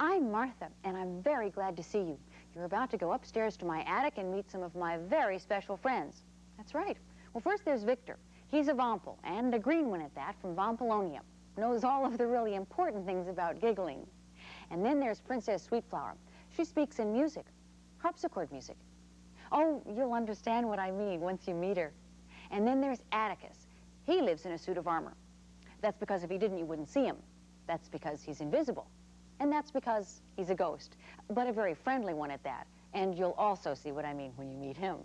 I'm Martha, and I'm very glad to see you. You're about to go upstairs to my attic and meet some of my very special friends. That's right. Well, first there's Victor. He's a Vampel, and a green one at that, from Vampelonia. Knows all of the really important things about giggling. And then there's Princess Sweetflower. She speaks in music, harpsichord music. Oh, you'll understand what I mean once you meet her. And then there's Atticus. He lives in a suit of armor. That's because if he didn't, you wouldn't see him. That's because he's invisible. And that's because he's a ghost, but a very friendly one at that. And you'll also see what I mean when you meet him.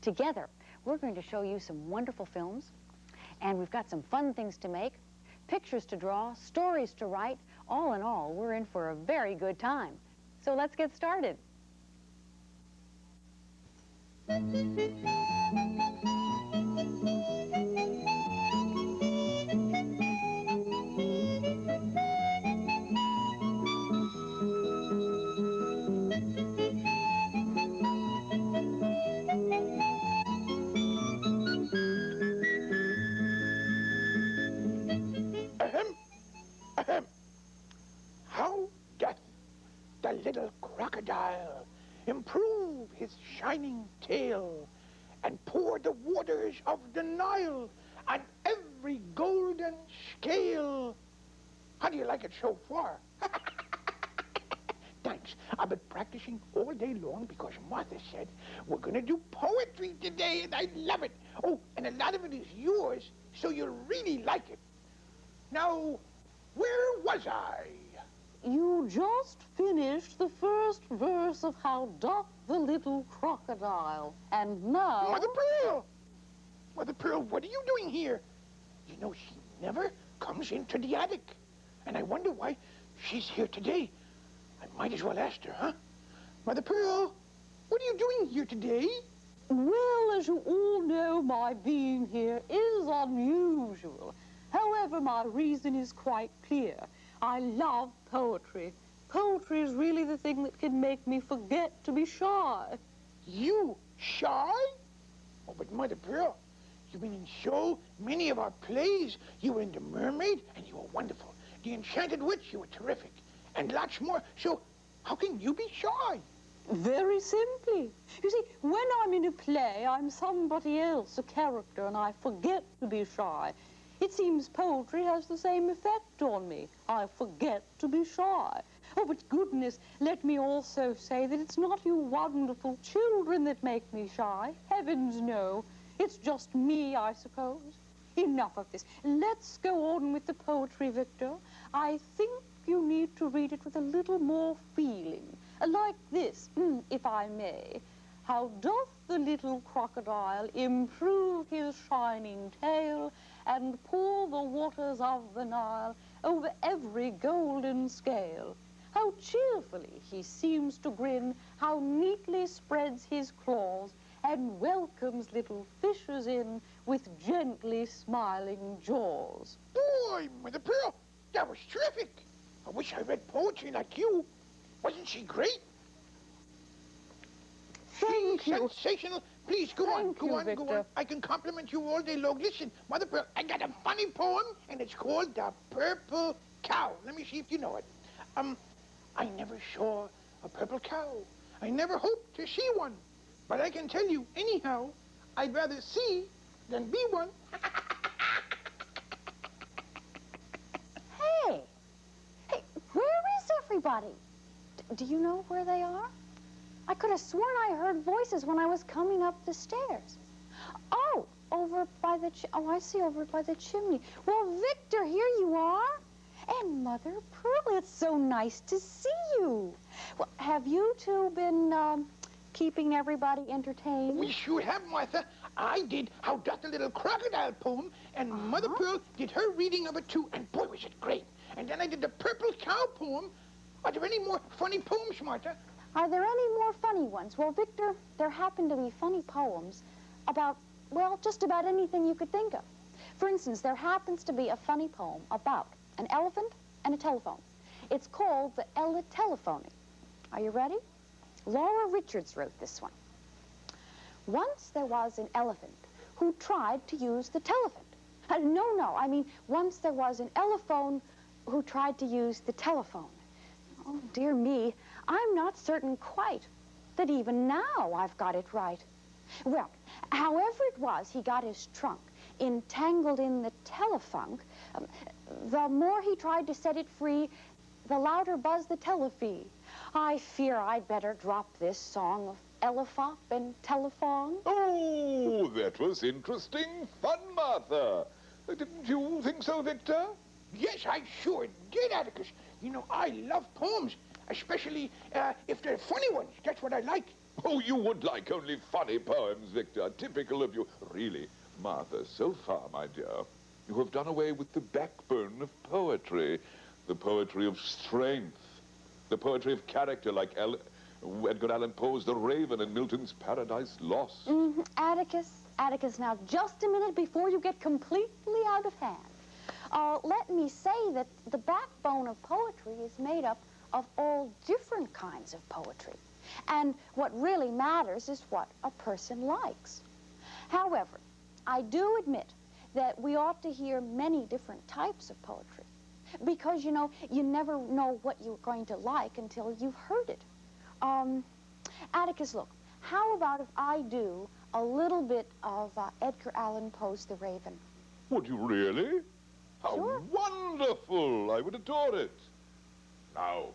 Together, we're going to show you some wonderful films, and we've got some fun things to make, pictures to draw, stories to write. All in all, we're in for a very good time. So let's get started. How doth the little crocodile improve his shining tail and pour the waters of the Nile on every golden scale? How do you like it so far? Thanks. I've been practicing all day long because Martha said we're going to do poetry today, and I love it. Oh, and a lot of it is yours, so you'll really like it. Now, where was I? You just finished the first verse of How Doth the Little Crocodile, and now... Mother Pearl! Mother Pearl, what are you doing here? You know, she never comes into the attic, and I wonder why she's here today. I might as well ask her, huh? Mother Pearl, what are you doing here today? Well, as you all know, my being here is unusual. However, my reason is quite clear. I love poetry. Poetry is really the thing that can make me forget to be shy. You shy? Oh, but Mother Pearl, you've been in so many of our plays. You were in The Mermaid, and you were wonderful. The Enchanted Witch, you were terrific. And lots more. So how can you be shy? Very simply. You see, when I'm in a play, I'm somebody else, a character, and I forget to be shy. It seems poetry has the same effect on me. I forget to be shy. Oh, but goodness, let me also say that it's not you wonderful children that make me shy. Heavens, no. It's just me, I suppose. Enough of this. Let's go on with the poetry, Victor. I think you need to read it with a little more feeling. Like this, if I may. How doth the little crocodile improve his shining tail and pour the waters of the Nile over every golden scale? How cheerfully he seems to grin, how neatly spreads his claws, and welcomes little fishes in with gently smiling jaws. Boy, Mother Pearl, that was terrific. I wish I read poetry like you. Wasn't she great? Thank you. Sensational. Please, go on, Thank you, Victor. go on. I can compliment you all day long. Listen, Mother Pearl, I got a funny poem, and it's called The Purple Cow. Let me see if you know it. I never saw a purple cow. I never hoped to see one. But I can tell you, anyhow, I'd rather see than be one. Hey, where is everybody? Do you know where they are? I could have sworn I heard voices when I was coming up the stairs. Oh, over by the, I see, over by the chimney. Well, Victor, here you are. And Mother Pearl, it's so nice to see you. Well, have you two been keeping everybody entertained? We sure have, Martha. I did How Doth the Little Crocodile poem, and Mother Pearl did her reading of it too, and boy, was it great. And then I did the Purple Cow poem. Are there any more funny poems, Martha? Are there any more funny ones? Well, Victor, there happen to be funny poems about, well, just about anything you could think of. For instance, there happens to be a funny poem about an elephant and a telephone. It's called the Ella Telephony. Are you ready? Laura Richards wrote this one. Once there was an elephant who tried to use the telephone. No, I mean, once there was an elephone who tried to use the telephone. Oh, dear me, I'm not certain quite that even now I've got it right. Well, however it was he got his trunk entangled in the telefunk, the more he tried to set it free, the louder buzzed the telephee. I fear I'd better drop this song of Elefop and Telephone. Oh, that was interesting fun, Martha. Didn't you think so, Victor? Yes, I sure did, Atticus. You know, I love poems, especially if they're funny ones. That's what I like. Oh, you would like only funny poems, Victor. Typical of you. Really, Martha, so far, my dear, you have done away with the backbone of poetry. The poetry of strength. The poetry of character, like Edgar Allan Poe's The Raven and Milton's Paradise Lost. Atticus, now just a minute before you get completely out of hand. Let me say that the backbone of poetry is made up of all different kinds of poetry. And what really matters is what a person likes. However, I do admit that we ought to hear many different types of poetry. Because, you know, you never know what you're going to like until you've heard it. Atticus, look, how about if I do a little bit of Edgar Allan Poe's The Raven? Would you really? How Sure. wonderful! I would adore it. Now,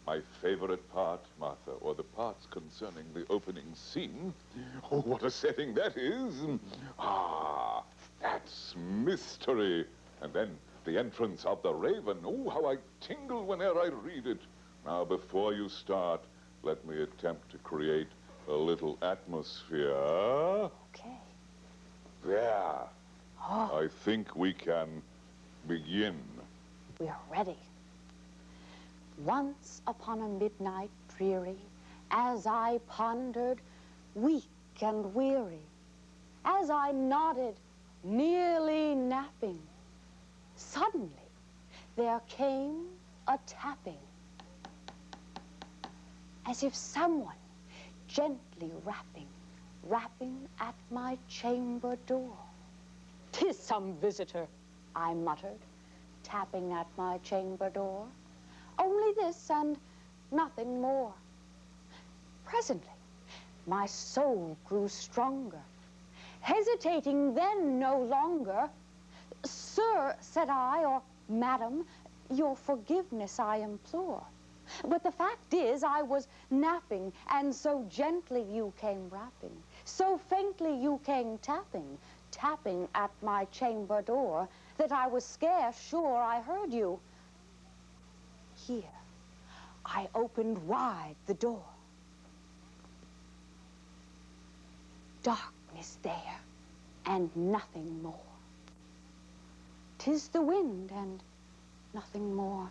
my favorite part, Martha, or the parts concerning the opening scene. Oh, what a setting that is. Ah, that's mystery. And then the entrance of the Raven. Oh, how I tingle whenever I read it. Now, before you start, let me attempt to create a little atmosphere. Okay. There. Oh, I think we can begin. we're ready. Once upon a midnight dreary, as I pondered, weak and weary, as I nodded, nearly napping, suddenly there came a tapping, as if someone gently rapping at my chamber door. "'Tis some visitor," I muttered, tapping at my chamber door. "Only this and nothing more." Presently, my soul grew stronger, hesitating then no longer. "Sir," said I, or "Madam, your forgiveness I implore. But the fact is I was napping, and so gently you came rapping, so faintly you came tapping at my chamber door, that I was scarce sure I heard you. Here, I opened wide the door. Darkness there, and nothing more. 'Tis the wind, and nothing more.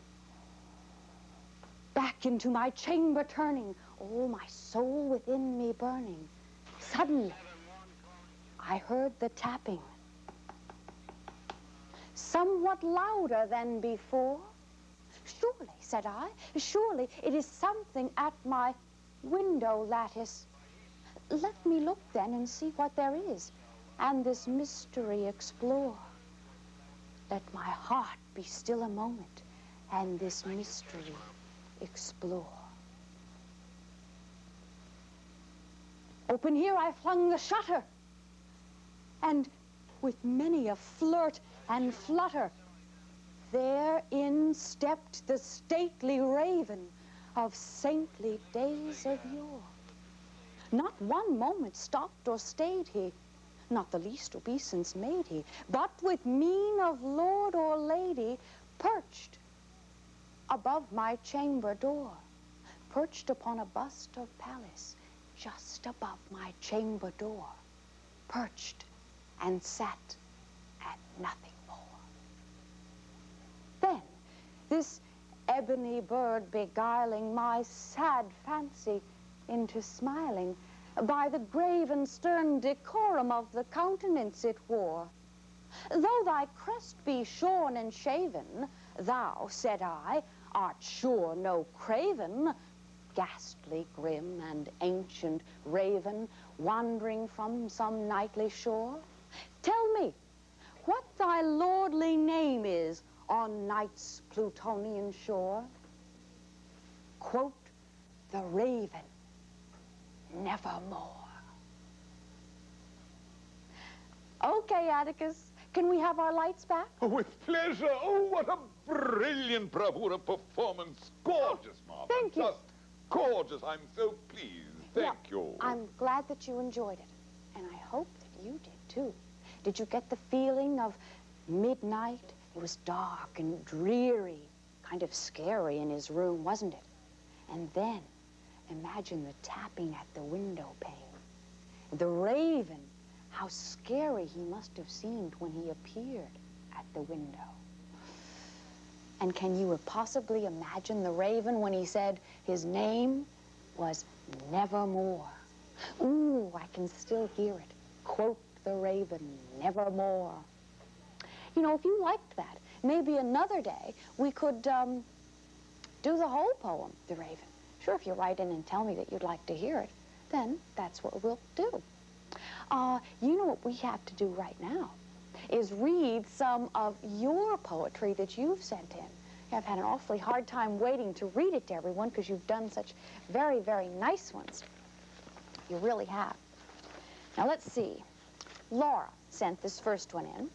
Back into my chamber turning, all my soul within me burning. Suddenly, I heard the tapping, somewhat louder than before. "Surely," said I, "surely it is something at my window lattice. Let me look then and see what there is, and this mystery explore. Let my heart be still a moment, and this mystery explore." Open here I flung the shutter, and with many a flirt and flutter, therein stepped the stately Raven of saintly days of yore. Not one moment stopped or stayed he, not the least obeisance made he, but with mien of lord or lady perched above my chamber door, perched upon a bust of Pallas, just above my chamber door, perched and sat at nothing more. Then this ebony bird beguiling my sad fancy into smiling, by the grave and stern decorum of the countenance it wore. "Though thy crest be shorn and shaven, thou," said I, "art sure no craven, ghastly, grim, and ancient raven, wandering from some nightly shore. Tell me what thy lordly name is on night's Plutonian shore." quote the raven, nevermore. Okay, Atticus, can we have our lights back? Oh, with pleasure. Oh, what a brilliant bravura performance. Gorgeous, Martha. Thank you. Just gorgeous. I'm so pleased. Thank you. I'm glad that you enjoyed it, and I hope that you did too. Did you get the feeling of midnight? It was dark and dreary, kind of scary in his room, wasn't it? And then imagine the tapping at the window pane. The raven, how scary he must have seemed when he appeared at the window. And can you possibly imagine the raven when he said his name was Nevermore? Ooh, I can still hear it. Quote the raven, nevermore. You know, if you liked that, maybe another day we could do the whole poem, The Raven. Sure, if you write in and tell me that you'd like to hear it, then that's what we'll do. You know what we have to do right now is read some of your poetry that you've sent in. I've had an awfully hard time waiting to read it to everyone because you've done such very, very nice ones. You really have. Now let's see. Laura sent this first one in.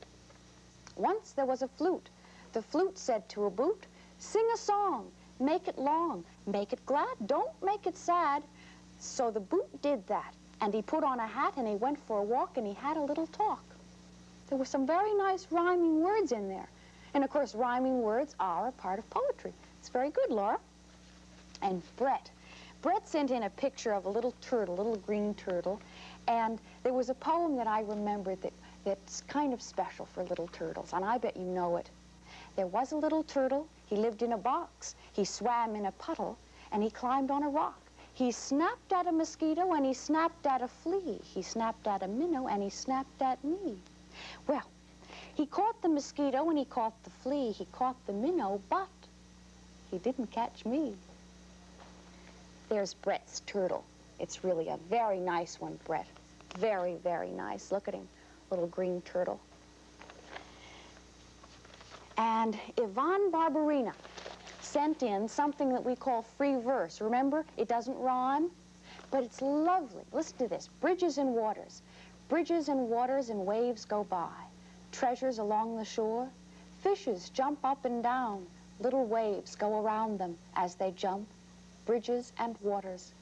Once there was a flute. The flute said to a boot, sing a song, make it long, make it glad, don't make it sad. So the boot did that, and he put on a hat and he went for a walk and he had a little talk. There were some very nice rhyming words in there. And of course, rhyming words are a part of poetry. It's very good, Laura. And Brett sent in a picture of a little turtle, a little green turtle, and there was a poem that I remembered that's kind of special for little turtles, and I bet you know it. There was a little turtle, he lived in a box, he swam in a puddle, and he climbed on a rock. He snapped at a mosquito, and he snapped at a flea. He snapped at a minnow, and he snapped at me. Well, he caught the mosquito, and he caught the flea. He caught the minnow, but he didn't catch me. There's Brett's turtle. It's really a very nice one, Brett. Very, very nice. Look at him, little green turtle. And Yvonne Barberina sent in something that we call free verse. Remember, it doesn't rhyme, but it's lovely. Listen to this. Bridges and waters. Bridges and waters and waves go by. Treasures along the shore. Fishes jump up and down. Little waves go around them as they jump. Bridges and waters.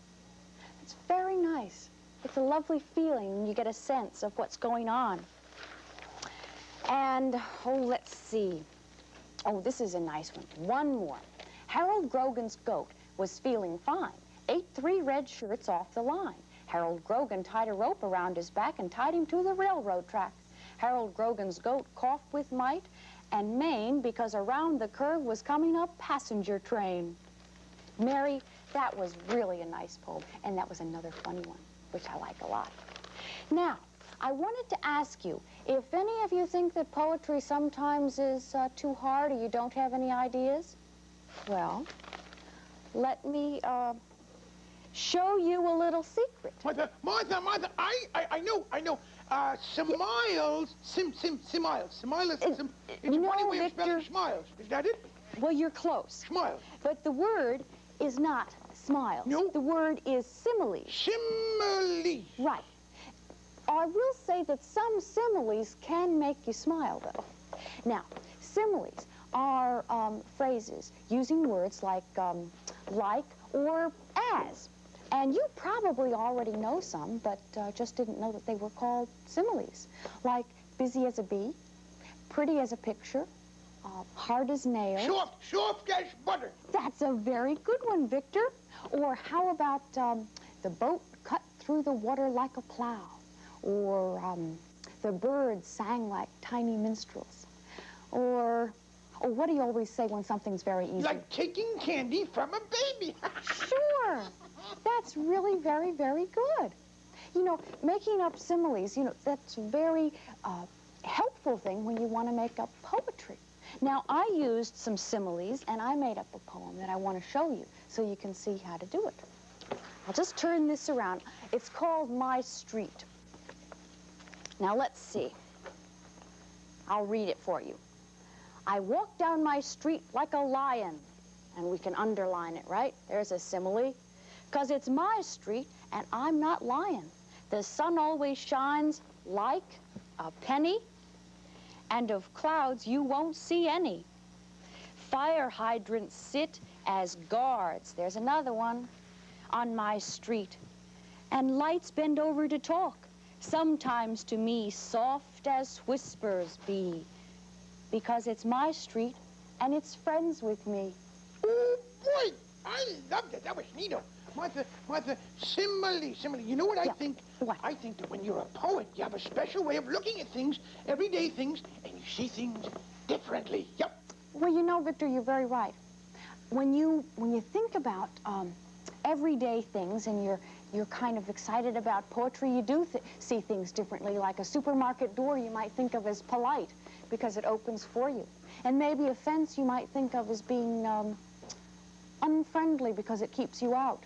It's very nice. It's a lovely feeling. You get a sense of what's going on. And, oh, let's see. Oh, this is a nice one. One more. Harold Grogan's goat was feeling fine. Ate 3 red shirts off the line. Harold Grogan tied a rope around his back and tied him to the railroad track. Harold Grogan's goat coughed with might and main because around the curve was coming a passenger train. Mary, that was really a nice poem, and that was another funny one, which I like a lot. Now, I wanted to ask you, if any of you think that poetry sometimes is too hard or you don't have any ideas, well, let me show you a little secret. Martha, I know. Smiles, Smiles, it's a no, funny way of Victor. spelling smiles. Is that it? Well, you're close. Smiles. But the word is not smiles. No. The word is similes. Similes. Right. I will say that some similes can make you smile, though. Now, similes are phrases using words like or as. And you probably already know some, but just didn't know that they were called similes. Like busy as a bee, pretty as a picture, hard as nails. Soft as butter. That's a very good one, Victor. Or how about the boat cut through the water like a plow? Or the birds sang like tiny minstrels. Or what do you always say when something's very easy? Like taking candy from a baby. Sure. That's really very, very good. You know, making up similes, you know, that's a very helpful thing when you want to make up poetry. Now, I used some similes, and I made up a poem that I want to show you so you can see how to do it. I'll just turn this around. It's called My Street. Now, let's see. I'll read it for you. I walk down my street like a lion, And we can underline it, right? There's a simile. 'Cause it's my street, and I'm not lying. The sun always shines like a penny, and of clouds you won't see any. Fire hydrants sit as guards, there's another one, on my street. And lights bend over to talk, sometimes to me soft as whispers be. Because it's my street, and it's friends with me. Oh, boy, I loved it. That was neato. Martha, simile. You know what I think? What? I think that when you're a poet, you have a special way of looking at things, everyday things, and you see things differently. Yep. Well, you know, Victor, you're very right. When you think about everyday things and you're kind of excited about poetry, you do see things differently. Like a supermarket door you might think of as polite because it opens for you. And maybe a fence you might think of as being unfriendly because it keeps you out.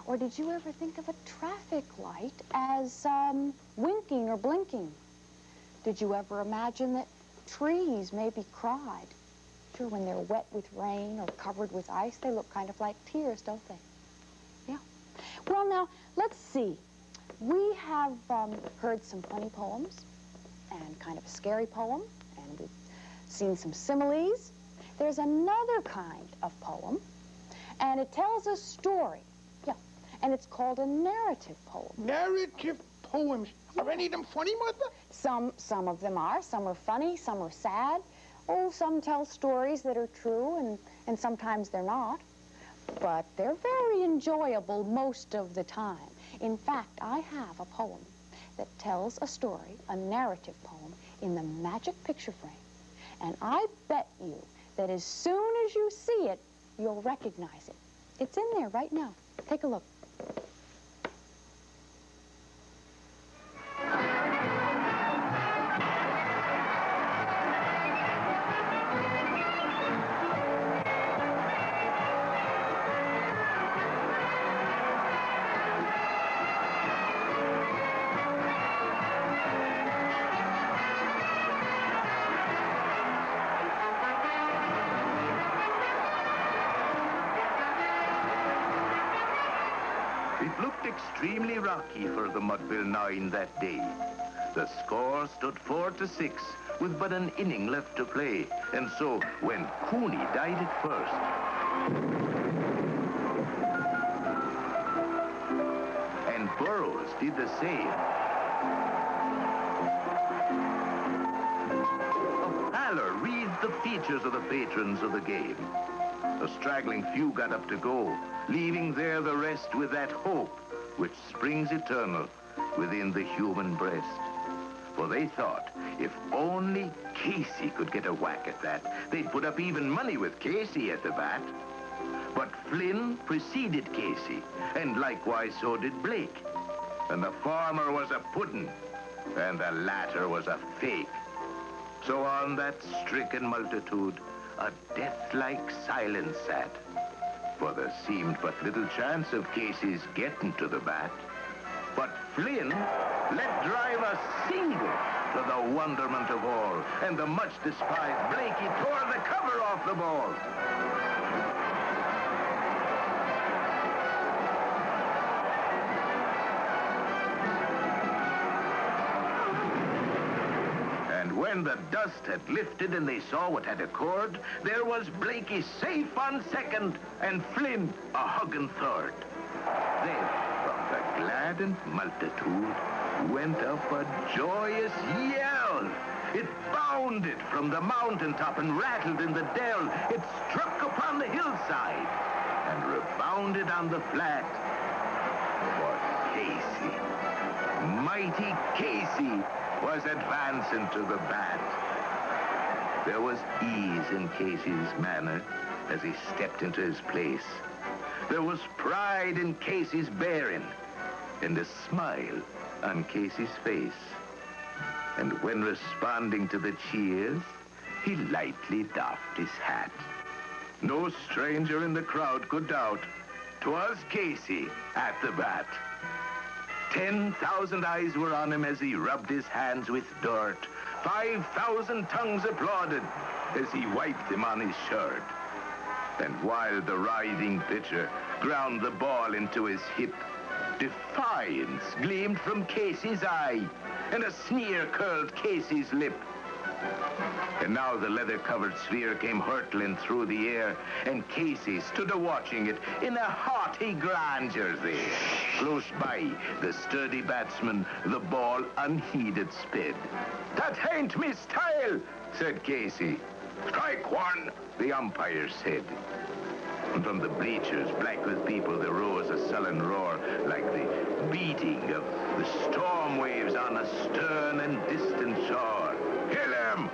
Or did you ever think of a traffic light as winking or blinking? Did you ever imagine that trees maybe cried? Sure, when they're wet with rain or covered with ice, they look kind of like tears, don't they? Yeah. Well, now, let's see. We have heard some funny poems and kind of a scary poem, and we've seen some similes. There's another kind of poem, and it tells a story. Yeah, and it's called a narrative poem. Narrative poems. Are any of them funny, Martha? Some of them are. Some are funny, some are sad. Oh, some tell stories that are true, and sometimes they're not. But they're very enjoyable most of the time. In fact, I have a poem that tells a story, a narrative poem, in the magic picture frame. And I bet you that as soon as you see it, you'll recognize it. It's in there right now. Take a look. It looked extremely rocky for the Mudville Nine that day. The score stood 4-6 with but an inning left to play. And so when Cooney died at first, and Burrows did the same, a pallor wreathed the features of the patrons of the game. A straggling few got up to go, leaving there the rest with that hope which springs eternal within the human breast. For they thought if only Casey could get a whack at that, they'd put up even money with Casey at the bat. But Flynn preceded Casey, and likewise so did Blake. And the former was a puddin', and the latter was a fake. So on that stricken multitude, a death-like silence sat, for there seemed but little chance of Casey's getting to the bat. But Flynn let drive a single to the wonderment of all, and the much-despised Blakey tore the cover off the ball. When the dust had lifted and they saw what had occurred, there was Blakey safe on second and Flynn a hugging third. Then, from the gladdened multitude, went up a joyous yell. It bounded from the mountaintop and rattled in the dell. It struck upon the hillside and rebounded on the flat. For Casey, mighty Casey, was advancing to the bat. There was ease in Casey's manner as he stepped into his place. There was pride in Casey's bearing and a smile on Casey's face. And when responding to the cheers, he lightly doffed his hat. No stranger in the crowd could doubt 'twas Casey at the bat. 10,000 eyes were on him as he rubbed his hands with dirt. 5,000 tongues applauded as he wiped them on his shirt. And while the writhing pitcher ground the ball into his hip, defiance gleamed from Casey's eye, and a sneer curled Casey's lip. And now the leather-covered sphere came hurtling through the air, and Casey stood a-watching it in a haughty grandeur there. Close by, the sturdy batsman, the ball unheeded sped. "That ain't me style," said Casey. "Strike one," the umpire said. And from the bleachers, black with people, there rose a sullen roar, like the beating of the storm waves on a stern and distant shore. "Kill him!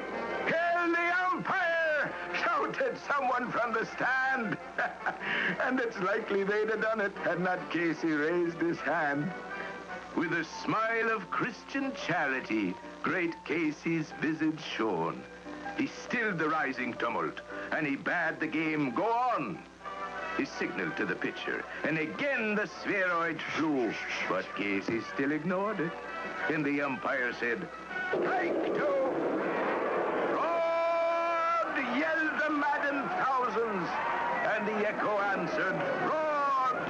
Kill the umpire!" shouted someone from the stand. And it's likely they'd have done it had not Casey raised his hand. With a smile of Christian charity, great Casey's visage shone. He stilled the rising tumult, and he bade the game go on. He signaled to the pitcher, and again the spheroid flew, but Casey still ignored it. And the umpire said, "Strike two!" "Fraud!" yelled the maddened thousands, and the echo answered, "Fraud!"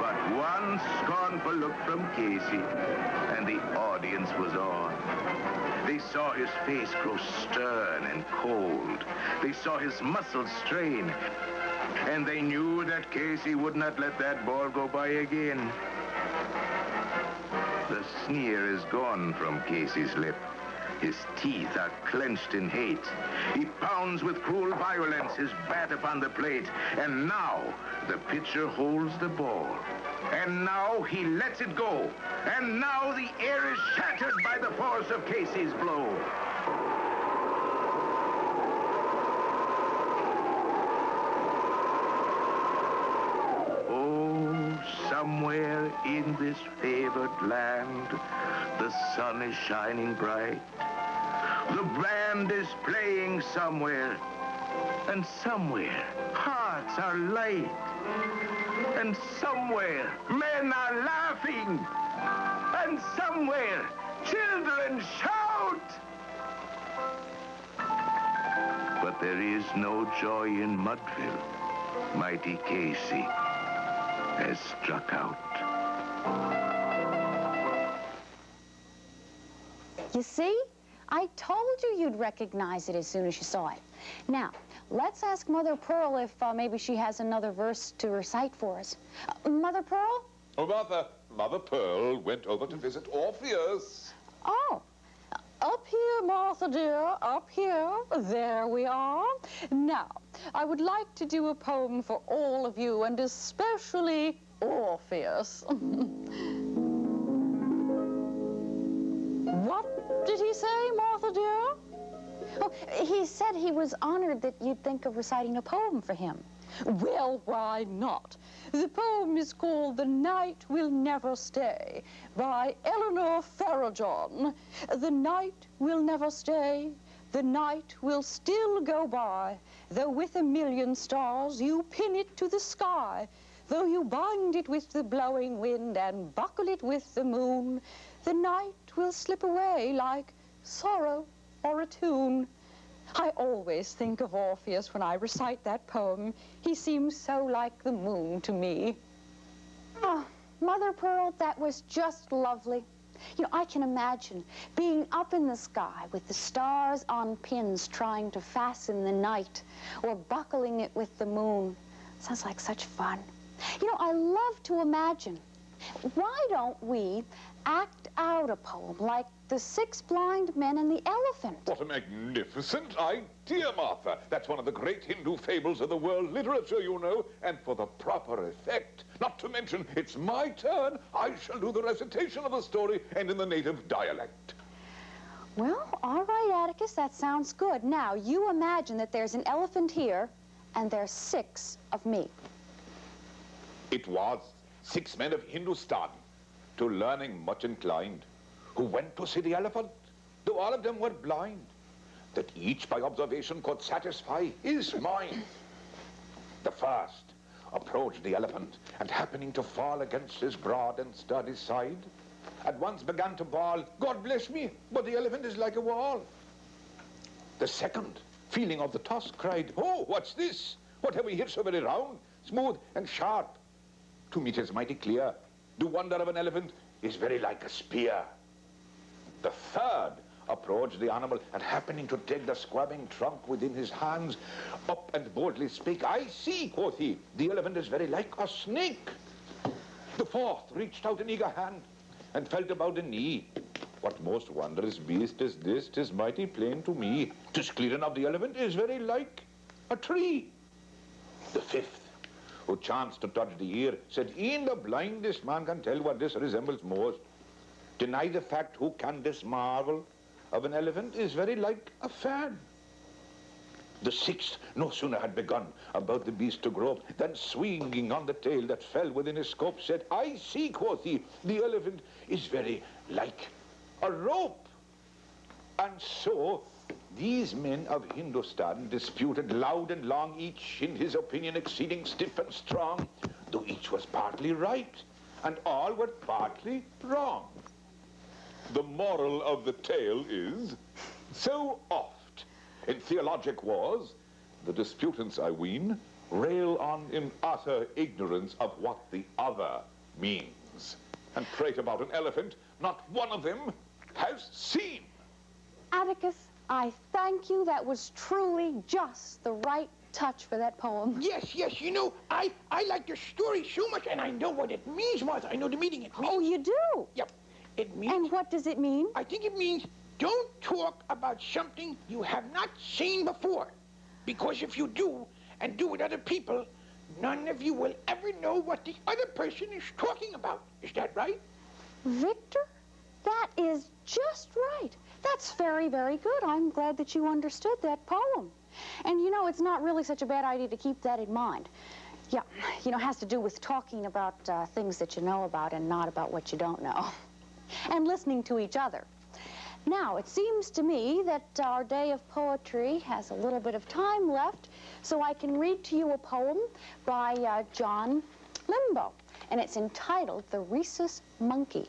But one scornful look from Casey, and the audience was on. They saw his face grow stern and cold. They saw his muscles strain. And they knew that Casey would not let that ball go by again. The sneer is gone from Casey's lip. His teeth are clenched in hate. He pounds with cruel violence his bat upon the plate. And now the pitcher holds the ball. And now he lets it go. And now the air is shattered by the force of Casey's blow. Somewhere in this favored land, the sun is shining bright. The band is playing somewhere, and somewhere hearts are light. And somewhere men are laughing, and somewhere children shout. But there is no joy in Mudville. Mighty Casey has struck out. You see? I told you you'd recognize it as soon as you saw it. Now, let's ask Mother Pearl if maybe she has another verse to recite for us. Mother Pearl? Oh, Mother Pearl went over to visit Orpheus. Oh, up here, Martha dear, up here. There we are. Now, I would like to do a poem for all of you, and especially Orpheus. What did he say, Martha dear? Oh, he said he was honored that you'd think of reciting a poem for him. Well, why not? The poem is called "The Night Will Never Stay" by Eleanor Farragon. The night will never stay. The night will still go by. Though with 1,000,000 stars you pin it to the sky. Though you bind it with the blowing wind and buckle it with the moon, the night will slip away like sorrow or a tune. I always think of Orpheus when I recite that poem. He seems so like the moon to me. Oh, Mother Pearl, that was just lovely. You know, I can imagine being up in the sky with the stars on pins trying to fasten the night, or buckling it with the moon. Sounds like such fun. You know, I love to imagine. Why don't we act out a poem like The 6 Blind Men and the Elephant? What a magnificent idea, Martha. That's one of the great Hindu fables of the world literature, you know, and for the proper effect. Not to mention, it's my turn. I shall do the recitation of the story, and in the native dialect. Well, all right, Atticus, that sounds good. Now, you imagine that there's an elephant here, and there's 6 of me. It was 6 men of Hindustan, to learning much inclined, who went to see the elephant, though all of them were blind, that each by observation could satisfy his mind. The first approached the elephant, and happening to fall against his broad and sturdy side, at once began to bawl, "God bless me, but the elephant is like a wall." The second, feeling of the toss, cried, "Oh, what's this? What have we here so very round, smooth and sharp? To me 'tis mighty clear. The wonder of an elephant is very like a spear. The third approached the animal, and happening to take the squabbing trunk within his hands, up and boldly spake, I see, quoth he, the elephant is very like a snake. The fourth reached out an eager hand, and felt about the knee. What most wondrous beast is this? 'Tis mighty plain to me. 'Tis clear enough the elephant is very like a tree. The fifth, who chanced to touch the ear, said, e'en the blindest man can tell what this resembles most. Deny the fact, who can this marvel of an elephant is very like a fan. The sixth no sooner had begun about the beast to grope, than swinging on the tail that fell within his scope, said, I see, quoth he, the elephant is very like a rope. And so these men of Hindustan disputed loud and long, each in his opinion exceeding stiff and strong, though each was partly right, and all were partly wrong. The moral of the tale is, so oft in theologic wars, the disputants, I ween, rail on in utter ignorance of what the other means, and prate about an elephant not one of them has seen. Atticus, I thank you. That was truly just the right touch for that poem. Yes, yes, you know, I like the story so much, and I know what it means, Martha. I know the meaning it means. Oh, you do? Yep, it means... And what does it mean? I think it means don't talk about something you have not seen before. Because if you do, and do with other people, none of you will ever know what the other person is talking about. Is that right? Victor, that is just right. That's very, very good. I'm glad that you understood that poem. And you know, it's not really such a bad idea to keep that in mind. Yeah, you know, it has to do with talking about things that you know about and not about what you don't know. And listening to each other. Now, it seems to me that our day of poetry has a little bit of time left, so I can read to you a poem by John Limbo, and it's entitled The Rhesus Monkey.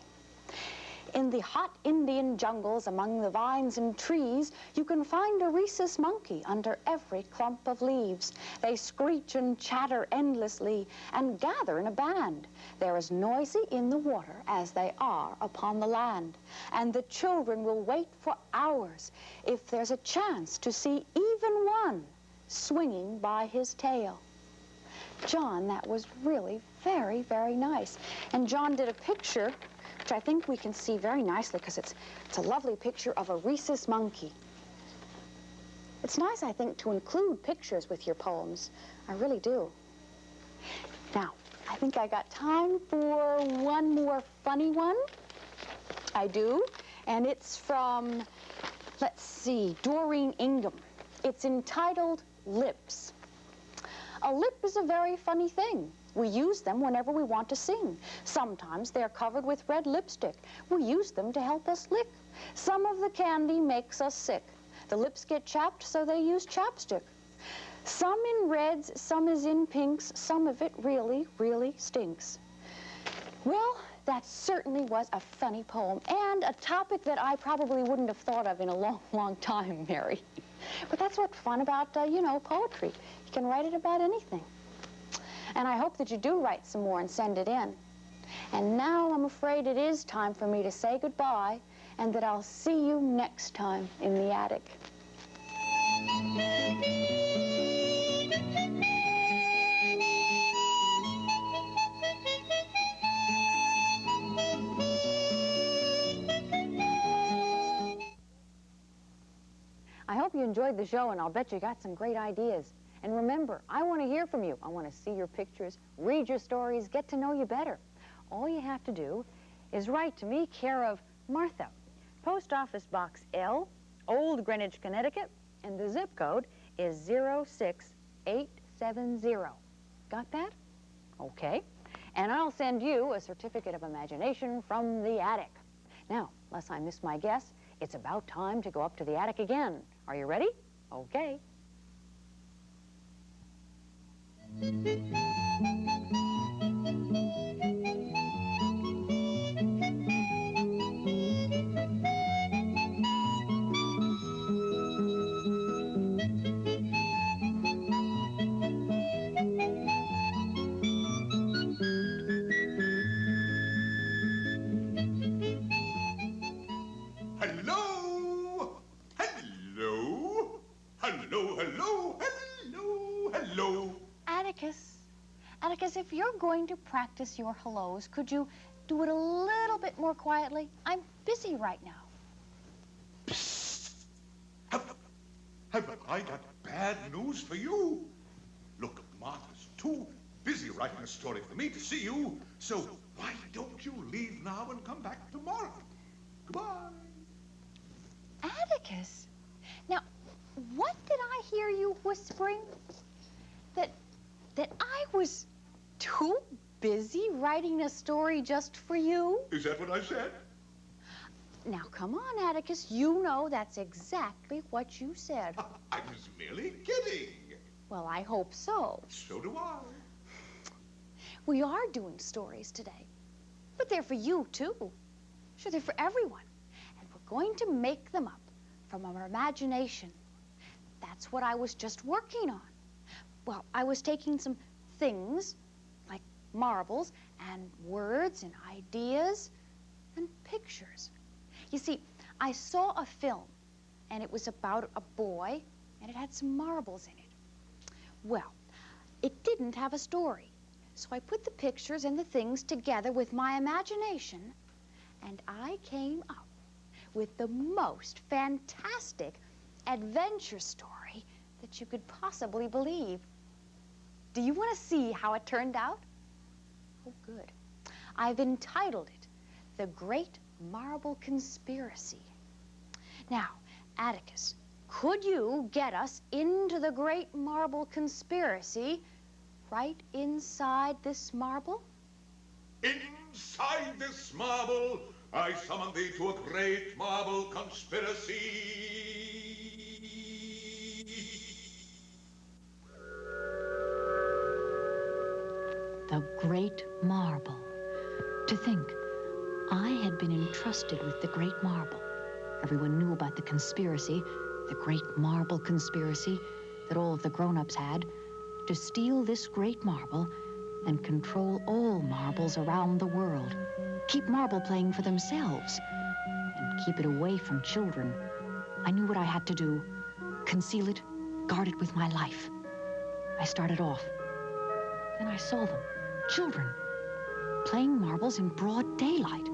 In the hot Indian jungles among the vines and trees, you can find a rhesus monkey under every clump of leaves. They screech and chatter endlessly and gather in a band. They're as noisy in the water as they are upon the land. And the children will wait for hours if there's a chance to see even one swinging by his tail. John, that was really very, very nice. And John did a picture which I think we can see very nicely because it's a lovely picture of a rhesus monkey. It's nice, I think, to include pictures with your poems. I really do. Now, I think I got time for one more funny one. I do, and it's from, let's see, Doreen Ingham. It's entitled Lips. A lip is a very funny thing. We use them whenever we want to sing. Sometimes they're covered with red lipstick. We use them to help us lick. Some of the candy makes us sick. The lips get chapped, so they use chapstick. Some in reds, some is in pinks. Some of it really, really stinks. Well, that certainly was a funny poem and a topic that I probably wouldn't have thought of in a long, long time, Mary. But that's what's fun about, you know, poetry. You can write it about anything. And I hope that you do write some more and send it in. And now I'm afraid it is time for me to say goodbye and that I'll see you next time in the attic. I hope you enjoyed the show, and I'll bet you got some great ideas. And remember, I want to hear from you. I want to see your pictures, read your stories, get to know you better. All you have to do is write to me, care of Martha, Post Office Box L, Old Greenwich, Connecticut, and the zip code is 06870. Got that? Okay. And I'll send you a certificate of imagination from the attic. Now, unless I miss my guess, it's about time to go up to the attic again. Are you ready? Okay. Atticus, Atticus, if you're going to practice your hellos, could you do it a little bit more quietly? I'm busy right now. Have I got bad news for you? Look, Martha's too busy writing a story for me to see you, so why don't you leave now and come back tomorrow? Goodbye. Atticus, now, what did I hear you whispering? That I was too busy writing a story just for you? Is that what I said? Now, come on, Atticus. You know that's exactly what you said. I was merely kidding. Well, I hope so. So do I. We are doing stories today, but they're for you, too. Sure, they're for everyone. And we're going to make them up from our imagination. That's what I was just working on. Well, I was taking some things, like marbles, and words, and ideas, and pictures. You see, I saw a film, and it was about a boy, and it had some marbles in it. Well, it didn't have a story, so I put the pictures and the things together with my imagination, and I came up with the most fantastic adventure story that you could possibly believe. Do you want to see how it turned out? Oh, good. I've entitled it The Great Marble Conspiracy. Now, Atticus, could you get us into the Great Marble Conspiracy right inside this marble? Inside this marble, I summon thee to a great marble conspiracy. The Great Marble. To think, I had been entrusted with the Great Marble. Everyone knew about the conspiracy, the Great Marble Conspiracy, that all of the grown-ups had, to steal this great marble and control all marbles around the world. Keep marble playing for themselves and keep it away from children. I knew what I had to do. Conceal it, guard it with my life. I started off. Then I saw them, children, playing marbles in broad daylight.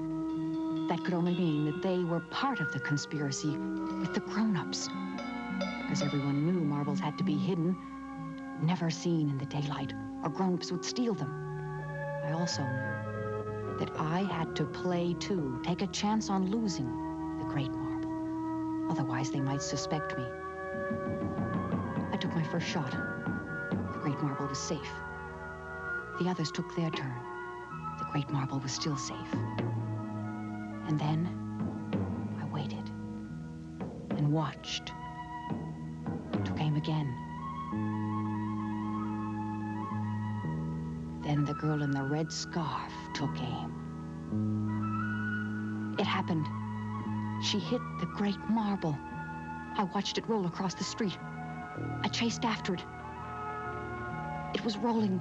That could only mean that they were part of the conspiracy with the grown-ups. Because everyone knew marbles had to be hidden, never seen in the daylight, or grown-ups would steal them. I also knew that I had to play too, take a chance on losing the Great Marble. Otherwise, they might suspect me. I took my first shot. The Great Marble was safe. The others took their turn. The Great Marble was still safe. And then I waited and watched. Took aim again. Then the girl in the red scarf took aim. It happened. She hit the Great Marble. I watched it roll across the street. I chased after it. It was rolling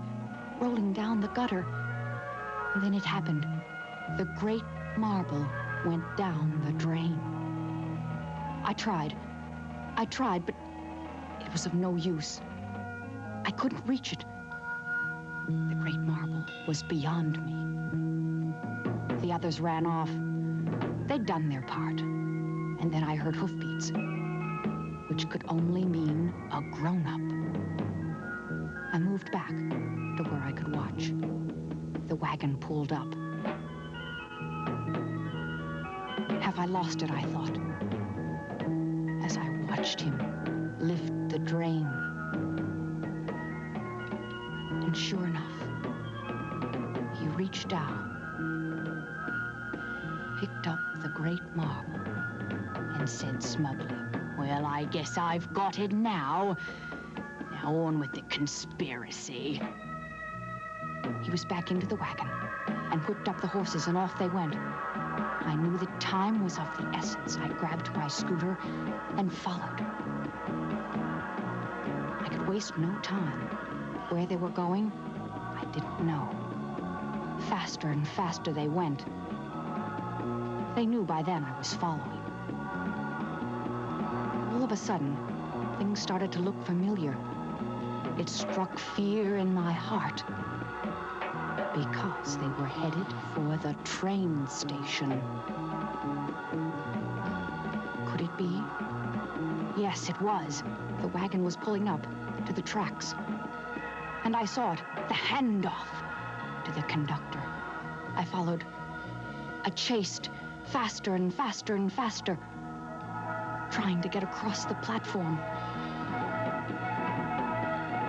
down the gutter. And then it happened. The Great Marble went down the drain. I tried, but it was of no use. I couldn't reach it. The Great Marble was beyond me. The others ran off. They'd done their part. And then I heard hoofbeats, which could only mean a grown-up. I moved back to where I could watch. The wagon pulled up. Have I lost it, I thought, as I watched him lift the drain. And sure enough, he reached down, picked up the Great Marble, and said smugly, "Well, I guess I've got it now. Now on with the conspiracy." He was back into the wagon and whipped up the horses, and off they went. I knew that time was of the essence. I grabbed my scooter and followed. I could waste no time. Where they were going, I didn't know. Faster and faster they went. They knew by then I was following. All of a sudden, things started to look familiar. It struck fear in my heart because they were headed for the train station. Could it be? Yes, it was. The wagon was pulling up to the tracks. And I saw it, the handoff to the conductor. I followed. I chased faster and faster and faster, trying to get across the platform.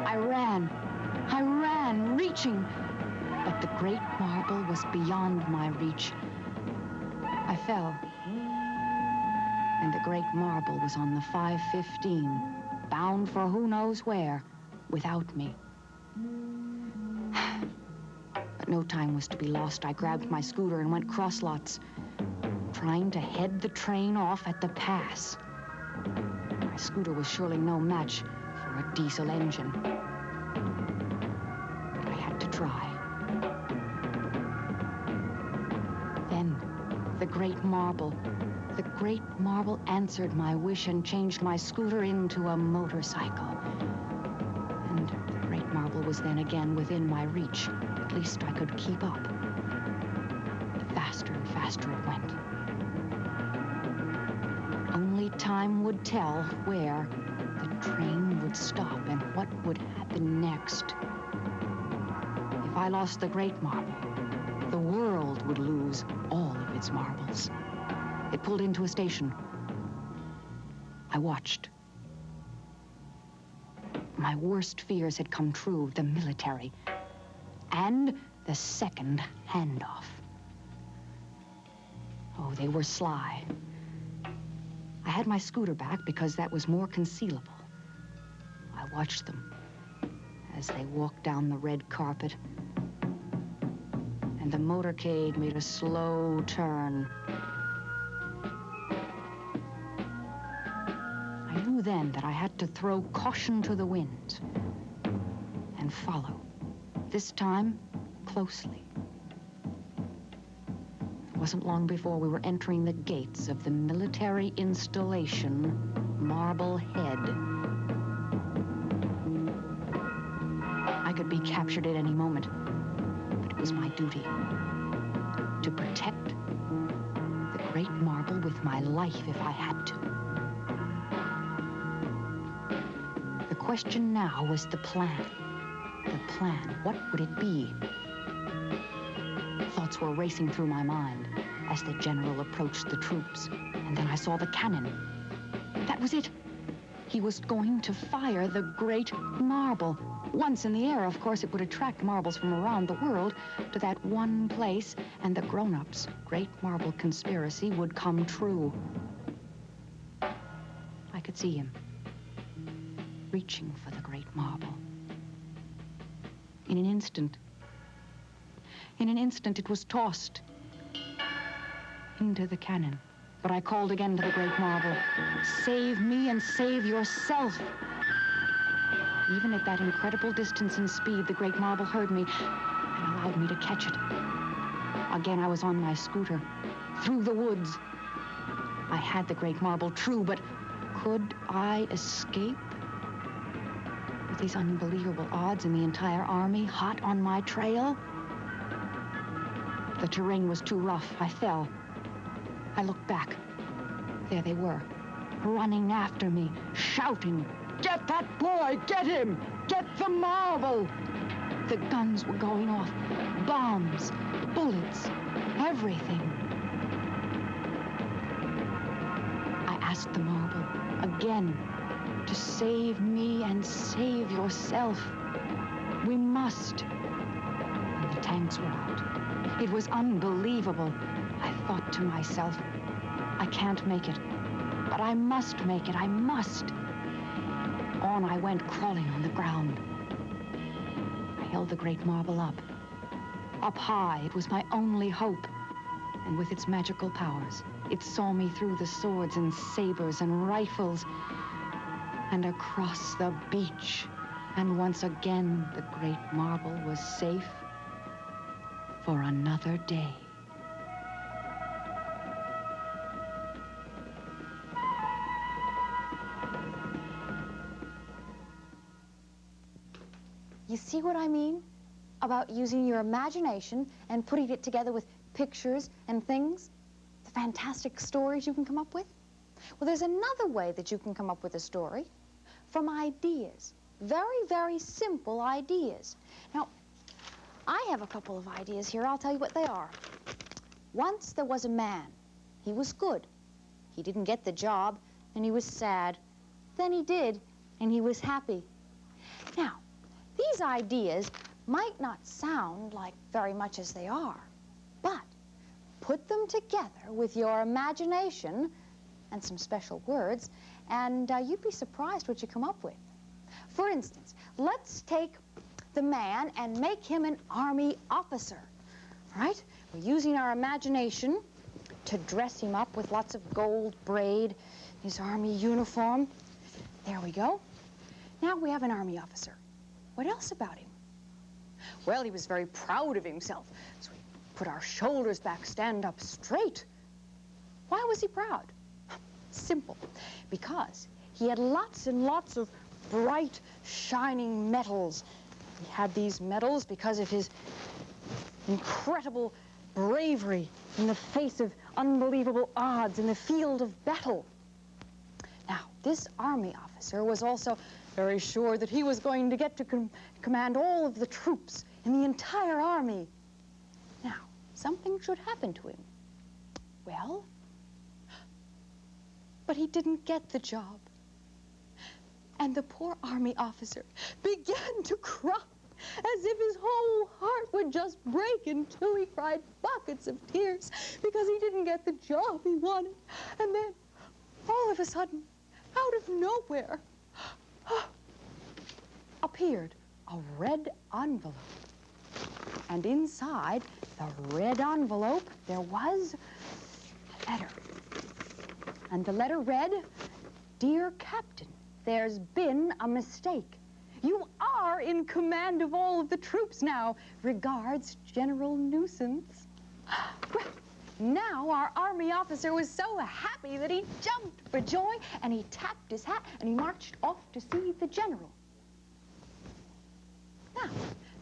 I ran, reaching, but the great marble was beyond my reach. I fell, and the great marble was on the 5:15, bound for who knows where, without me. But no time was to be lost. I grabbed my scooter and went cross-lots, trying to head the train off at the pass. My scooter was surely no match for a diesel engine. But I had to try. Then, the great marble answered my wish and changed my scooter into a motorcycle. And the great marble was then again within my reach. At least I could keep up. Faster and faster it went. Only time would tell where the train would stop and what would happen next. If I lost the great marble, the world would lose all of its marbles. It pulled into a station. I watched. My worst fears had come true, the military, and the second handoff. Oh, they were sly. I had my scooter back because that was more concealable. I watched them as they walked down the red carpet, and the motorcade made a slow turn. I knew then that I had to throw caution to the wind and follow, this time closely. It wasn't long before we were entering the gates of the military installation, Marblehead. I could be captured at any moment, but it was my duty to protect the great marble with my life if I had to. The question now was the plan. The plan, what would it be? Thoughts were racing through my mind as the general approached the troops. And then I saw the cannon. That was it. He was going to fire the great marble. Once in the air, of course, it would attract marbles from around the world to that one place, and the grown-ups' great marble conspiracy would come true. I could see him, reaching for the great marble. In an instant, it was tossed into the cannon. But I called again to the great marble, "Save me and save yourself." Even at that incredible distance and speed, the great marble heard me and allowed me to catch it. Again, I was on my scooter, through the woods. I had the great marble, true, but could I escape? With these unbelievable odds and the entire army hot on my trail? The terrain was too rough. I fell. I looked back. There they were, running after me, shouting, "Get that boy! Get him! Get the marble!" The guns were going off. Bombs, bullets, everything. I asked the marble again to save me and save yourself. We must. And the tanks were out. It was unbelievable. I thought to myself, I can't make it, but I must make it, I must. On I went, crawling on the ground. I held the great marble up high. It was my only hope. And with its magical powers, it saw me through the swords and sabers and rifles and across the beach. And once again, the great marble was safe for another day. You see what I mean about using your imagination and putting it together with pictures and things? The fantastic stories you can come up with? Well, there's another way that you can come up with a story from ideas. Very, very simple ideas. Now, I have a couple of ideas here. I'll tell you what they are. Once there was a man. He was good. He didn't get the job, and he was sad. Then he did, and he was happy. Now, these ideas might not sound like very much as they are, but put them together with your imagination and some special words, and you'd be surprised what you come up with. For instance, let's take the man and make him an army officer, right? We're using our imagination to dress him up with lots of gold braid, his army uniform. There we go. Now we have an army officer. What else about him? Well, he was very proud of himself, so we put our shoulders back, stand up straight. Why was he proud? Simple. Because he had lots and lots of bright, shining medals. He had these medals because of his incredible bravery in the face of unbelievable odds in the field of battle. Now, this army officer was also very sure that he was going to get to command all of the troops in the entire army. Now, something should happen to him. Well, but he didn't get the job. And the poor army officer began to cry as if his whole heart would just break in two. He cried buckets of tears because he didn't get the job he wanted. And then, all of a sudden, out of nowhere, appeared a red envelope. And inside the red envelope, there was a letter. And the letter read, "Dear Captain, there's been a mistake. You are in command of all of the troops now. Regards, General Nuisance." Well, now our army officer was so happy that he jumped for joy, and he tapped his hat, and he marched off to see the general. Now,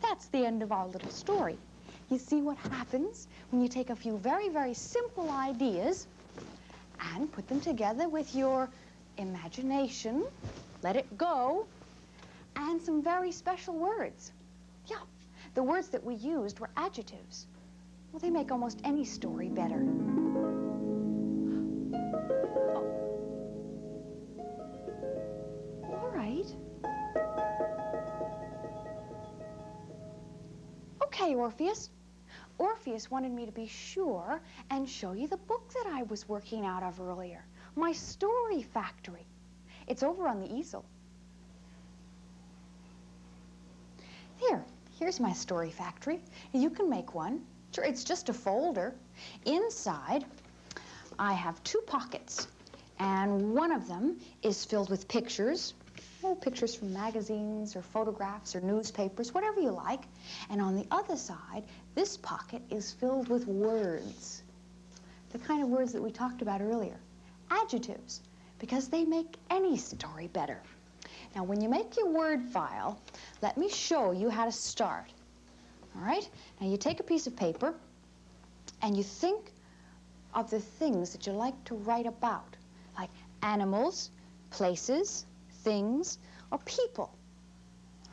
that's the end of our little story. You see what happens when you take a few very, very simple ideas and put them together with your imagination, let it go, and some very special words. Yeah, the words that we used were adjectives. Well, they make almost any story better. All right. Okay, Orpheus. Orpheus wanted me to be sure and show you the book that I was working out of earlier, my story factory. It's over on the easel. Here's my story factory. You can make one. Sure, it's just a folder. Inside, I have two pockets, and one of them is filled with pictures. Oh, pictures from magazines or photographs or newspapers, whatever you like. And on the other side, this pocket is filled with words. The kind of words that we talked about earlier. Adjectives, because they make any story better. Now, when you make your word file, let me show you how to start. All right? Now, you take a piece of paper, and you think of the things that you like to write about, like animals, places, things, or people.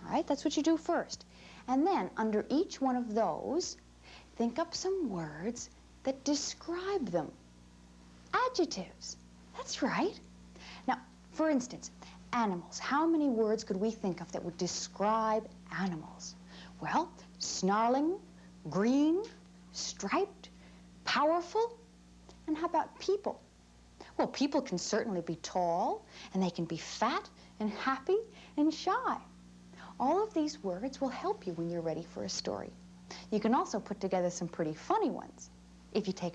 All right? That's what you do first. And then, under each one of those, think up some words that describe them. Adjectives. That's right. Now, for instance, animals. How many words could we think of that would describe animals? Well, snarling, green, striped, powerful. And how about people? Well, people can certainly be tall, and they can be fat and happy and shy. All of these words will help you when you're ready for a story. You can also put together some pretty funny ones if you take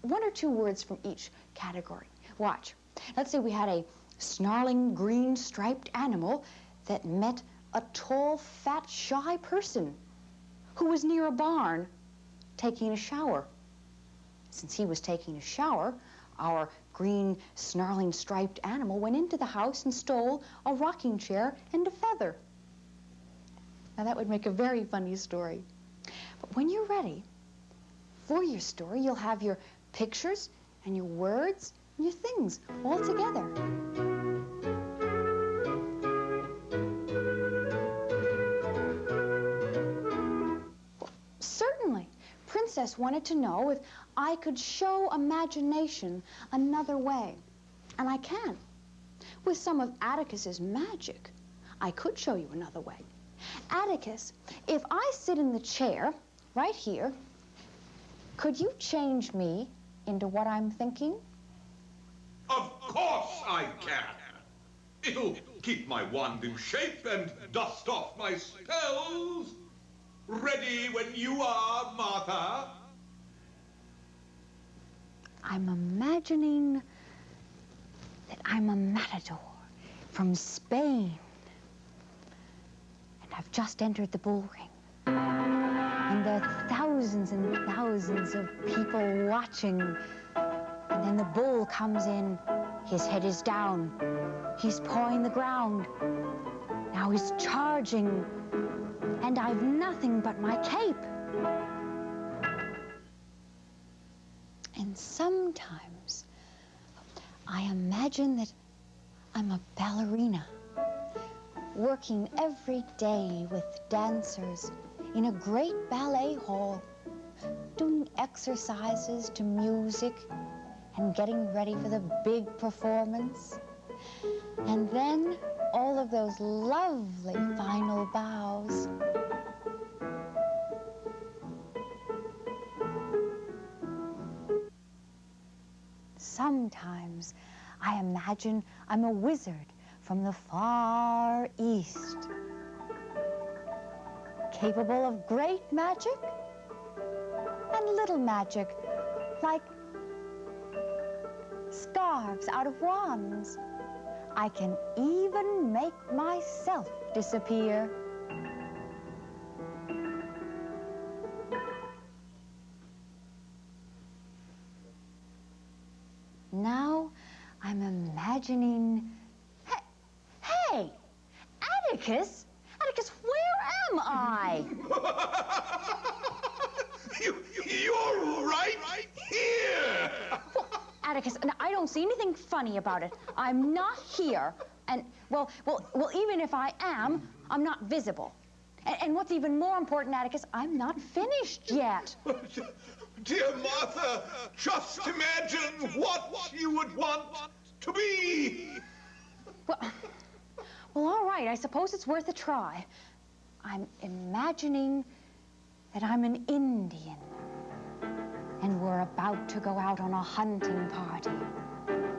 one or two words from each category. Watch. Let's say we had a snarling, green, striped animal that met a tall, fat, shy person who was near a barn taking a shower. Since he was taking a shower, our green, snarling, striped animal went into the house and stole a rocking chair and a feather. Now, that would make a very funny story. But when you're ready for your story, you'll have your pictures and your words and your things all together. Certainly. Princess wanted to know if I could show imagination another way. And I can. With some of Atticus's magic, I could show you another way. Atticus, if I sit in the chair right here, could you change me into what I'm thinking? Of course I can. It'll keep my wand in shape and dust off my spells. Ready when you are, Martha. I'm imagining that I'm a matador from Spain. And I've just entered the bull ring. And there are thousands and thousands of people watching. And then the bull comes in. His head is down. He's pawing the ground. Now he's charging. And I've nothing but my cape. And sometimes I imagine that I'm a ballerina, working every day with dancers in a great ballet hall, doing exercises to music and getting ready for the big performance. And then all of those lovely final bows. Sometimes I imagine I'm a wizard from the far east, capable of great magic and little magic, like scarves out of wands. I can even make myself disappear. Now I'm imagining... Hey, Atticus! Atticus, where am I? You're right here. Well, Atticus, I don't see anything funny about it. I'm not here, and, well, even if I am, I'm not visible. And what's even more important, Atticus, I'm not finished yet. Dear Martha, just imagine what you would want to be. Well, all right, I suppose it's worth a try. I'm imagining that I'm an Indian, and we're about to go out on a hunting party.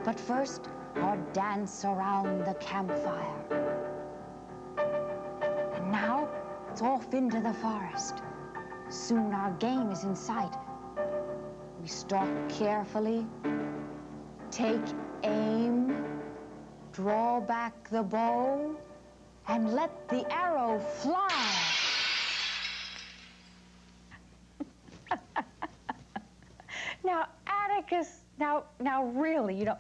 But first, our dance around the campfire. And now, it's off into the forest. Soon our game is in sight. We stalk carefully, take aim, draw back the bow, and let the arrow fly. Now, Atticus, now really, you know,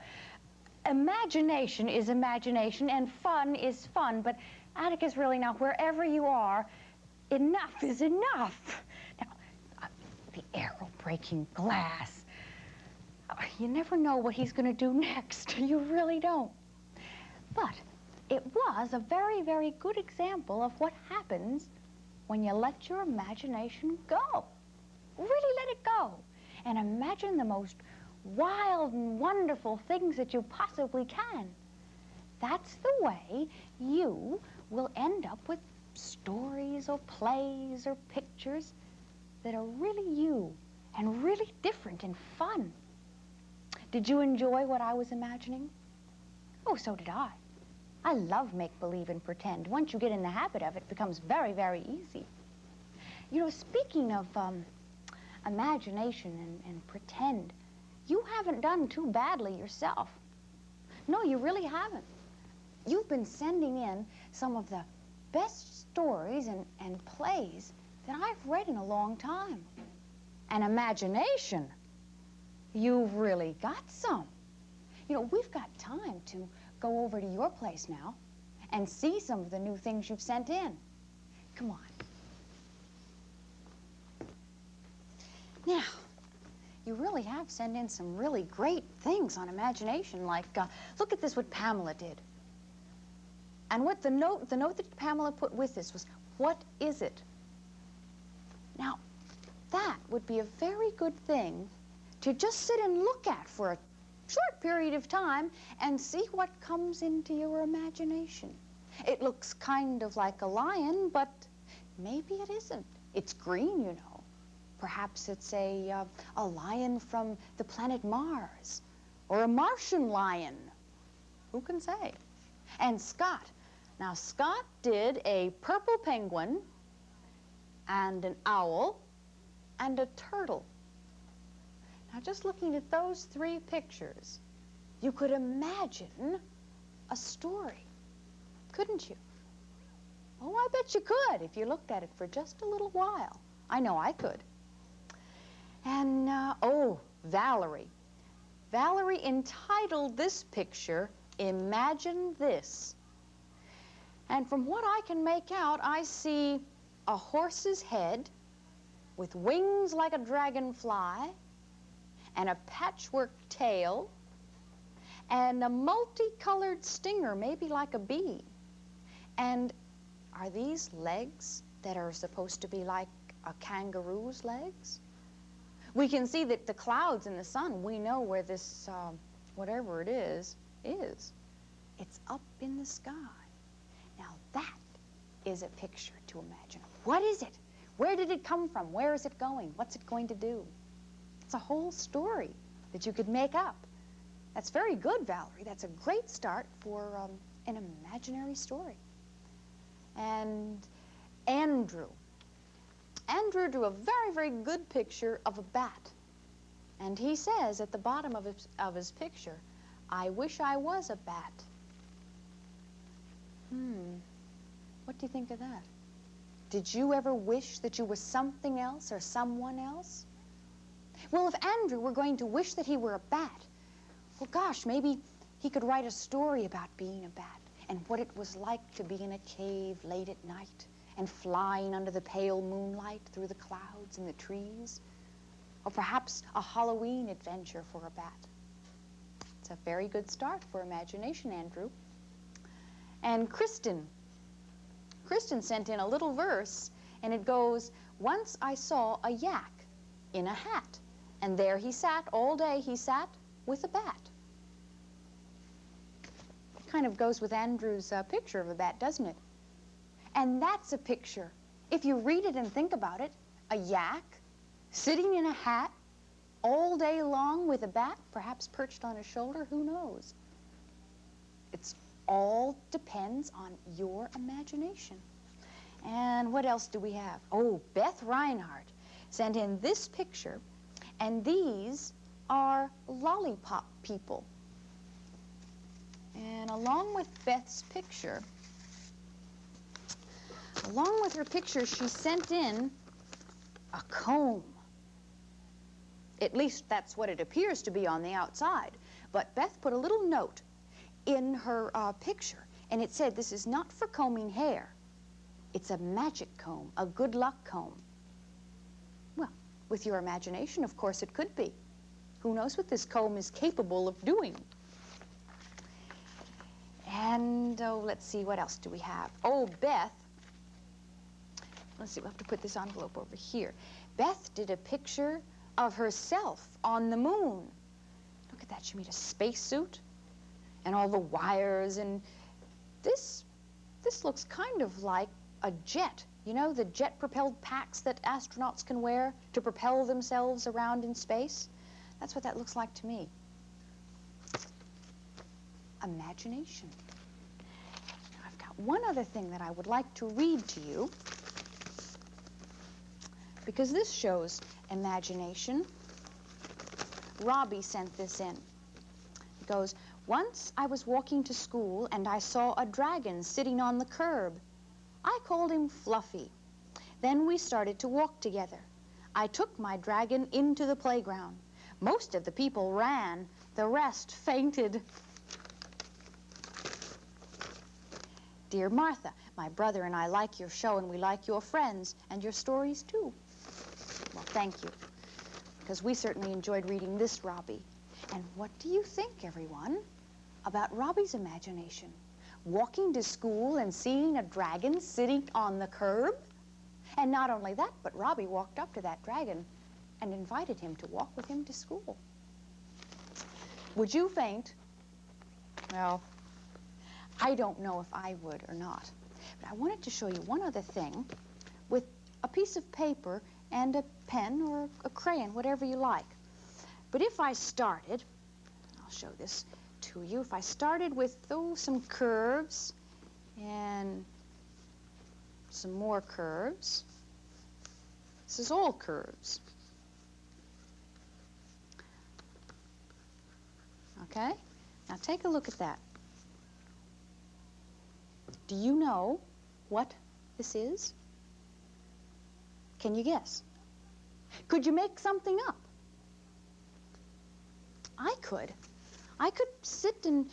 imagination is imagination and fun is fun, but Atticus, really, now, wherever you are, enough is enough. Now, the arrow breaking glass. You never know what he's going to do next. You really don't. But it was a very, very good example of what happens when you let your imagination go. Really let it go. And imagine the most wild and wonderful things that you possibly can. That's the way you will end up with stories or plays or pictures that are really you and really different and fun. Did you enjoy what I was imagining? Oh, so did I. I love make-believe and pretend. Once you get in the habit of it, it becomes very, very easy. You know, speaking of imagination and pretend, you haven't done too badly yourself. No, you really haven't. You've been sending in some of the best stories and plays that I've read in a long time. And imagination, you've really got some. You know, we've got time to go over to your place now and see some of the new things you've sent in. Come on. Now, you really have sent in some really great things on imagination, like, look at this, what Pamela did. And what the note that Pamela put with this was, what is it? Now, that would be a very good thing to just sit and look at for a short period of time and see what comes into your imagination. It looks kind of like a lion, but maybe it isn't. It's green, you know. Perhaps it's a lion from the planet Mars, or a Martian lion. Who can say? And Scott. Now, Scott did a purple penguin and an owl and a turtle. Now, just looking at those three pictures, you could imagine a story, couldn't you? Oh, I bet you could if you looked at it for just a little while. I know I could. And, oh, Valerie. Valerie entitled this picture, Imagine This. And from what I can make out, I see a horse's head with wings like a dragonfly and a patchwork tail and a multicolored stinger, maybe like a bee. And are these legs that are supposed to be like a kangaroo's legs? We can see that the clouds in the sun, we know where this, whatever it is. It's up in the sky. Now that is a picture to imagine. What is it? Where did it come from? Where is it going? What's it going to do? It's a whole story that you could make up. That's very good, Valerie. That's a great start for an imaginary story. And Andrew. Andrew drew a very, very good picture of a bat. And he says at the bottom of his picture, I wish I was a bat. What do you think of that? Did you ever wish that you were something else or someone else? Well, if Andrew were going to wish that he were a bat, well, gosh, maybe he could write a story about being a bat and what it was like to be in a cave late at night and flying under the pale moonlight through the clouds and the trees. Or perhaps a Halloween adventure for a bat. It's a very good start for imagination, Andrew. And Kristen sent in a little verse, and it goes, once I saw a yak in a hat, and there he sat, all day he sat with a bat. It kind of goes with Andrew's picture of a bat, doesn't it? And that's a picture. If you read it and think about it, a yak sitting in a hat all day long with a bat, perhaps perched on his shoulder, who knows? It's all depends on your imagination. And what else do we have? Oh, Beth Reinhardt sent in this picture, and these are lollipop people. And along with Beth's picture, along with her picture, she sent in a comb. At least that's what it appears to be on the outside. But Beth put a little note in her picture, and it said, this is not for combing hair. It's a magic comb, a good luck comb. Well, with your imagination, of course, it could be. Who knows what this comb is capable of doing? And, oh, let's see, what else do we have? Oh, Beth, let's see, we'll have to put this envelope over here. Beth did a picture of herself on the moon. Look at that, she made a spacesuit and all the wires, and this looks kind of like a jet. You know, the jet-propelled packs that astronauts can wear to propel themselves around in space? That's what that looks like to me. Imagination. Now, I've got one other thing that I would like to read to you, because this shows imagination. Robbie sent this in. It goes, once I was walking to school and I saw a dragon sitting on the curb. I called him Fluffy. Then we started to walk together. I took my dragon into the playground. Most of the people ran, the rest fainted. Dear Martha, My brother and I like your show, and we like your friends and your stories, too. Well, thank you, because we certainly enjoyed reading this, Robbie. And what do you think, everyone, about Robbie's imagination? Walking to school and seeing a dragon sitting on the curb? And not only that, but Robbie walked up to that dragon and invited him to walk with him to school. Would you faint? Well, I don't know if I would or not. But I wanted to show you one other thing with a piece of paper and a pen or a crayon, whatever you like. But if I started, I'll show this to you. If I started with some curves and some more curves. This is all curves. Okay? Now take a look at that. Do you know what this is? Can you guess? Could you make something up? I could. I could sit and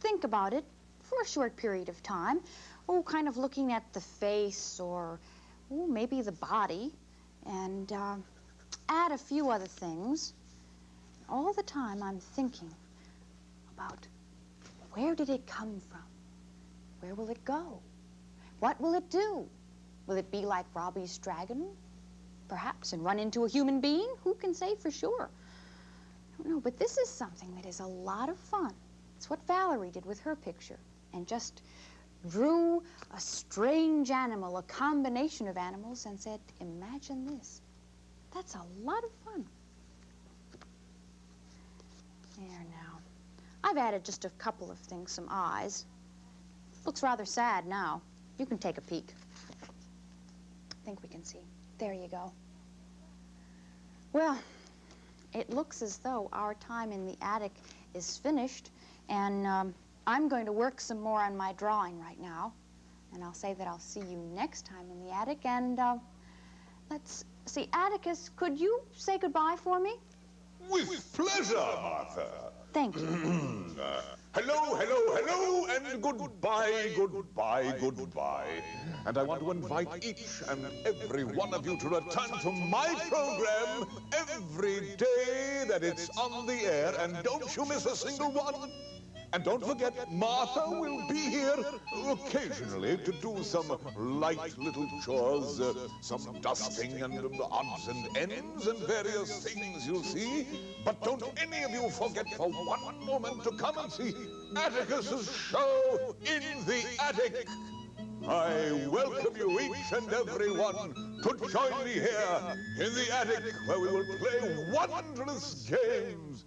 think about it for a short period of time. Kind of looking at the face or maybe the body and add a few other things. All the time I'm thinking about where did it come from? Where will it go? What will it do? Will it be like Robbie's dragon, perhaps, and run into a human being? Who can say for sure? I don't know, but this is something that is a lot of fun. It's what Valerie did with her picture, and just drew a strange animal, a combination of animals, and said, imagine this. That's a lot of fun. There now. I've added just a couple of things, some eyes. Looks rather sad now. You can take a peek. I think we can see. There you go. Well, it looks as though our time in the attic is finished, and I'm going to work some more on my drawing right now. And I'll say that I'll see you next time in the attic, and let's see, Atticus, could you say goodbye for me? With pleasure, Martha. Thank you. Hello, hello, hello, and goodbye, goodbye, goodbye. And I want to invite each and every one of you to return to my program every day that it's on the air, and don't you miss a single one. And don't forget, Martha will be here occasionally to do some light little chores, some dusting and odds and ends and various things, you'll see. But don't any of you forget for one moment to come and see Atticus's show in the attic. I welcome you each and every one to join me here in the attic, where we will play wondrous games.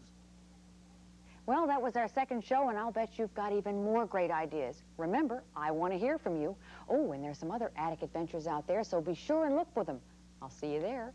Well, that was our second show, and I'll bet you've got even more great ideas. Remember, I want to hear from you. And there's some other attic adventures out there, so be sure and look for them. I'll see you there.